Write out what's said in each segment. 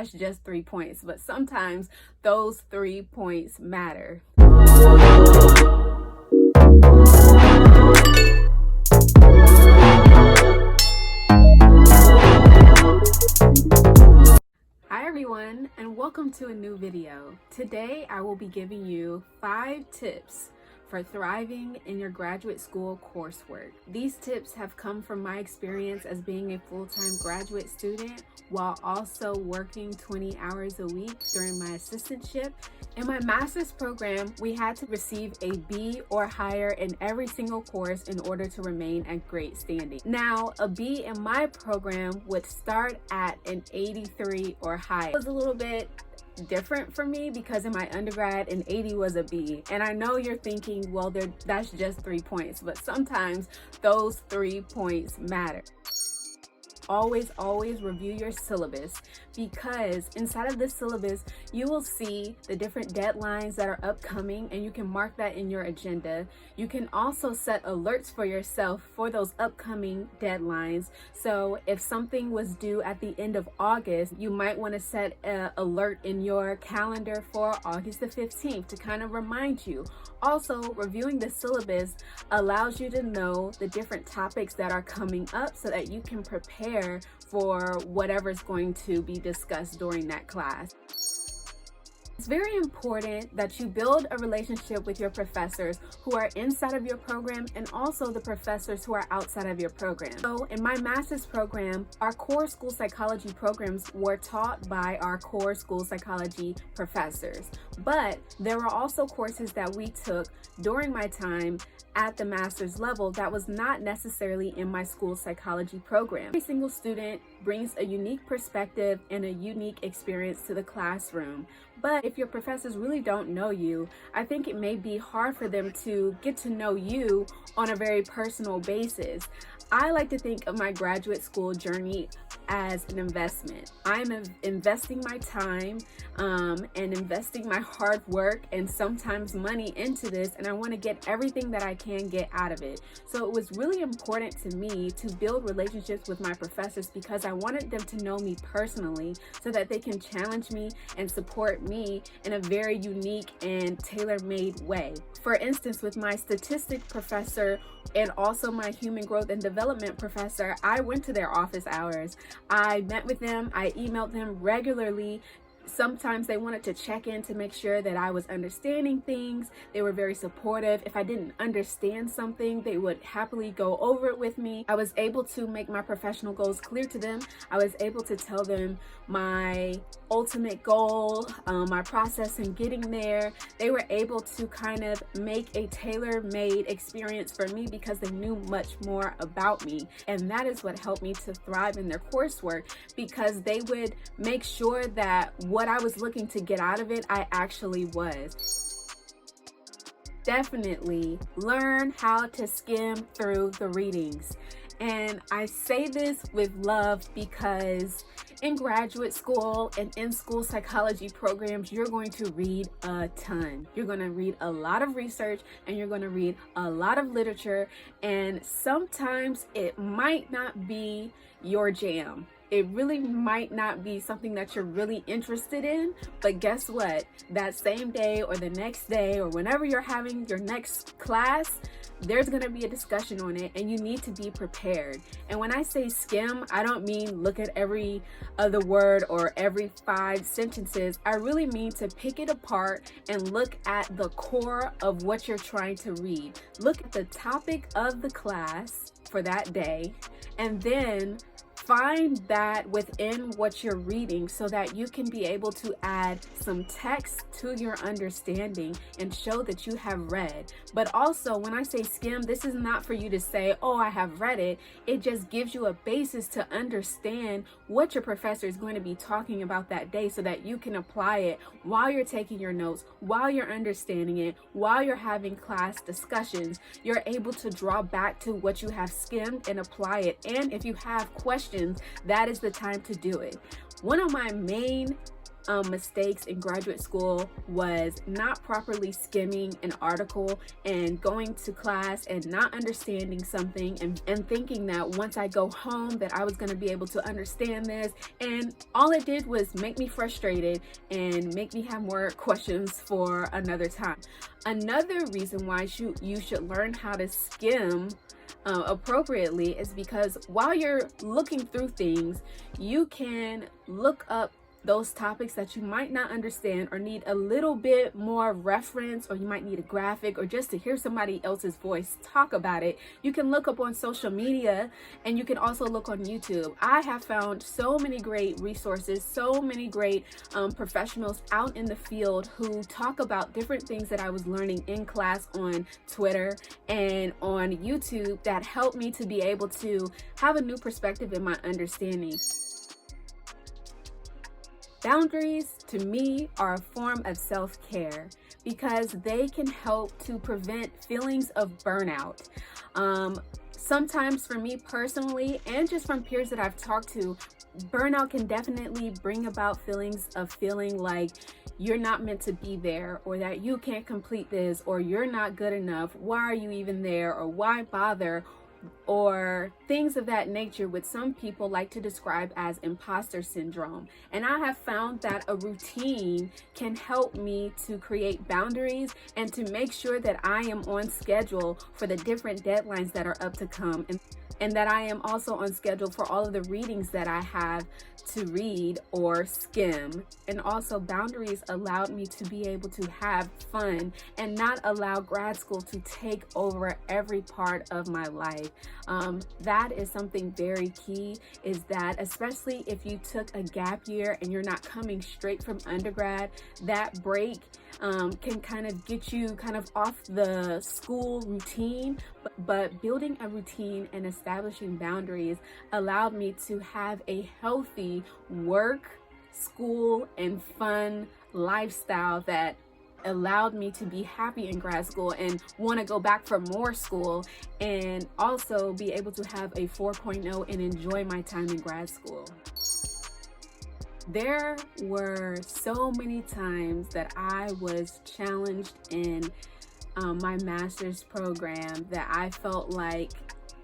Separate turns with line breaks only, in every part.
That's just 3 points, but sometimes those 3 points matter. Hi everyone, and welcome to a new video. Today I will be giving you 5 tips for thriving in your graduate school coursework. These tips have come from my experience as being a full-time graduate student while also working 20 hours a week during my assistantship. In my master's program, we had to receive a B or higher in every single course in order to remain at great standing. Now, a B in my program would start at an 83 or higher. It was a little bit different for me because in my undergrad an 80 was a B, and I know you're thinking, well, that's just 3 points, but sometimes those 3 points matter. Always review your syllabus, because inside of this syllabus you will see the different deadlines that are upcoming, and you can mark that in your agenda. You can also set alerts for yourself for those upcoming deadlines. So if something was due at the end of August, you might want to set an alert in your calendar for August the 15th to kind of remind you. Also, reviewing the syllabus allows you to know the different topics that are coming up so that you can prepare for whatever's going to be discussed during that class. It's very important that you build a relationship with your professors who are inside of your program and also the professors who are outside of your program. So in my master's program, our core school psychology programs were taught by our core school psychology professors. But there were also courses that we took during my time at the master's level that was not necessarily in my school psychology program. Every single student brings a unique perspective and a unique experience to the classroom. But if your professors really don't know you, I think it may be hard for them to get to know you on a very personal basis. I like to think of my graduate school journey as an investment. I'm investing my time and investing my hard work and sometimes money into this, and I want to get everything that I can get out of it. So it was really important to me to build relationships with my professors because I wanted them to know me personally so that they can challenge me and support me in a very unique and tailor-made way. For instance, with my statistics professor and also my human growth and development professor, I went to their office hours. I met with them, I emailed them regularly. Sometimes they wanted to check in to make sure that I was understanding things. They were very supportive. If I didn't understand something, they would happily go over it with me. I was able to make my professional goals clear to them. I was able to tell them my ultimate goal, my process in getting there. They were able to kind of make a tailor-made experience for me because they knew much more about me. And that is what helped me to thrive in their coursework, because they would make sure that what I was looking to get out of it, I actually was. Definitely learn how to skim through the readings. And I say this with love because in graduate school and in school psychology programs, you're going to read a ton. You're going to read a lot of research and you're going to read a lot of literature, and sometimes it might not be your jam. It really might not be something that you're really interested in, but guess what? That same day or the next day or whenever you're having your next class, there's going to be a discussion on it and you need to be prepared. And when I say skim, I don't mean look at every other word or every 5 sentences. I really mean to pick it apart and look at the core of what you're trying to read. Look at the topic of the class for that day, and then find that within what you're reading so that you can be able to add some text to your understanding and show that you have read. But also, when I say skim, this is not for you to say, oh, I have read it. It just gives you a basis to understand what your professor is going to be talking about that day so that you can apply it while you're taking your notes, while you're understanding it, while you're having class discussions. You're able to draw back to what you have skimmed and apply it. And if you have questions, that is the time to do it. One of my main mistakes in graduate school was not properly skimming an article and going to class and not understanding something and thinking that once I go home that I was going to be able to understand this, and all it did was make me frustrated and make me have more questions for another time. Another reason why you should learn how to skim appropriately is because while you're looking through things, you can look up those topics that you might not understand or need a little bit more reference, or you might need a graphic, or just to hear somebody else's voice talk about it. You can look up on social media, and you can also look on YouTube. I have found so many great resources, so many great professionals out in the field who talk about different things that I was learning in class on Twitter and on YouTube that helped me to be able to have a new perspective in my understanding. Boundaries, to me, are a form of self-care because they can help to prevent feelings of burnout. Sometimes for me personally, and just from peers that I've talked to, burnout can definitely bring about feelings of feeling like you're not meant to be there, or that you can't complete this, or you're not good enough. Why are you even there? Or why bother? Or things of that nature, which some people like to describe as imposter syndrome. And I have found that a routine can help me to create boundaries and to make sure that I am on schedule for the different deadlines that are up to come, and that I am also on schedule for all of the readings that I have to read or skim. And also, boundaries allowed me to be able to have fun and not allow grad school to take over every part of my life. That is something very key, is that especially if you took a gap year and you're not coming straight from undergrad, that break can kind of get you kind of off the school routine, but building a routine and establishing boundaries allowed me to have a healthy work, school, and fun lifestyle that allowed me to be happy in grad school and want to go back for more school, and also be able to have a 4.0 and enjoy my time in grad school. There were so many times that I was challenged in my master's program that I felt like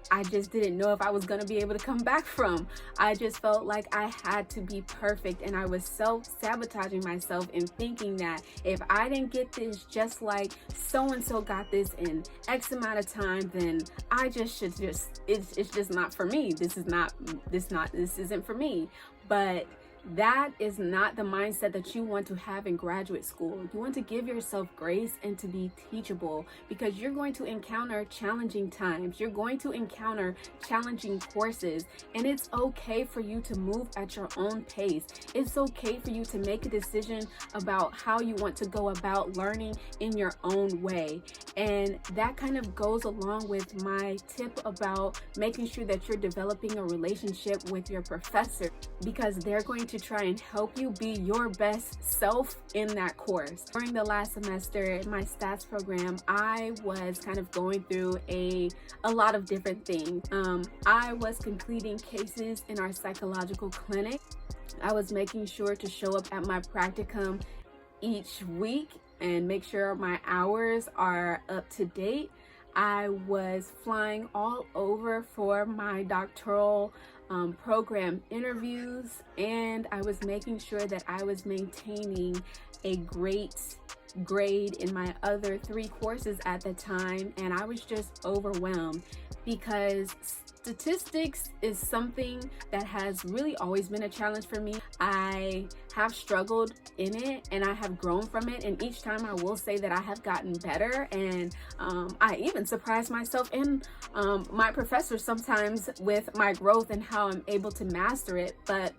I just didn't know if I was going to be able to come back from. I just felt like I had to be perfect, and I was self-sabotaging myself and thinking that if I didn't get this just like so-and-so got this in X amount of time, then I just should it's just not for me. This isn't for me. But that is not the mindset that you want to have in graduate school. You want to give yourself grace and to be teachable, because you're going to encounter challenging times. You're going to encounter challenging courses, and it's okay for you to move at your own pace. It's okay for you to make a decision about how you want to go about learning in your own way. And that kind of goes along with my tip about making sure that you're developing a relationship with your professor, because they're going to try and help you be your best self in that course. During the last semester in my stats program, I was kind of going through a lot of different things. I was completing cases in our psychological clinic. I was making sure to show up at my practicum each week and make sure my hours are up to date. I was flying all over for my doctoral program interviews, and I was making sure that I was maintaining a great grade in my other 3 courses at the time, and I was just overwhelmed because statistics is something that has really always been a challenge for me. I have struggled in it and I have grown from it, and each time I will say that I have gotten better, and I even surprise myself and my professors sometimes with my growth and how I'm able to master it. But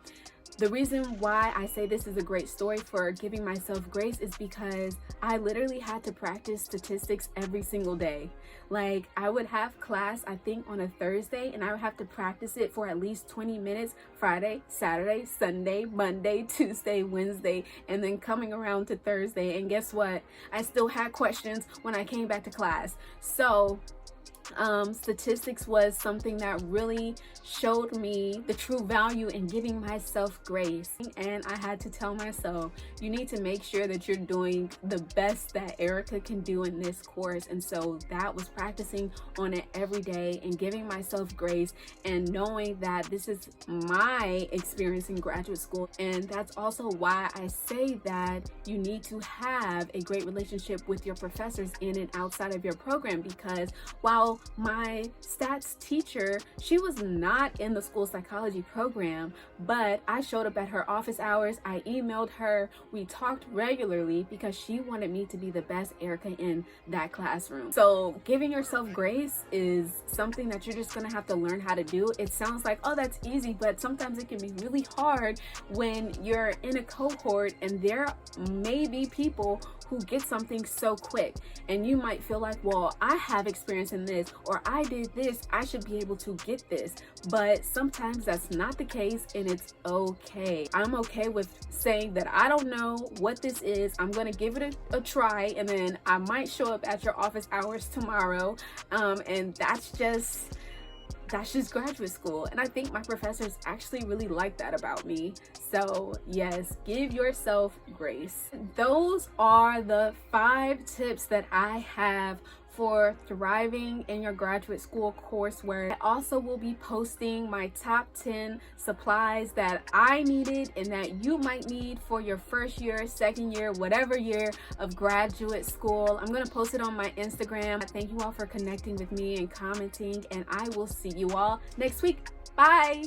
the reason why I say this is a great story for giving myself grace is because I literally had to practice statistics every single day. Like, I would have class, I think, on a Thursday, and I would have to practice it for at least 20 minutes Friday, Saturday, Sunday, Monday, Tuesday, Wednesday, and then coming around to Thursday. And guess what? I still had questions when I came back to class. So statistics was something that really showed me the true value in giving myself grace. And I had to tell myself, you need to make sure that you're doing the best that Erica can do in this course. And so that was practicing on it every day and giving myself grace and knowing that this is my experience in graduate school. And that's also why I say that you need to have a great relationship with your professors in and outside of your program, because while my stats teacher, she was not in the school psychology program, but I showed up at her office hours. I emailed her. We talked regularly because she wanted me to be the best Erica in that classroom. So giving yourself grace is something that you're just gonna have to learn how to do. It sounds like, oh, that's easy, but sometimes it can be really hard when you're in a cohort and there may be people who get something so quick, and you might feel like, well, I have experience in this, or I did this, I should be able to get this. But sometimes that's not the case, and it's okay. I'm okay with saying that I don't know what this is. I'm gonna give it a try, and then I might show up at your office hours tomorrow, and that's just graduate school. And I think my professors actually really like that about me. So yes, give yourself grace. Those are the 5 tips that I have for thriving in your graduate school coursework. I also will be posting my top 10 supplies that I needed and that you might need for your first year, second year, whatever year of graduate school. I'm gonna post it on my Instagram. Thank you all for connecting with me and commenting, and I will see you all next week. Bye.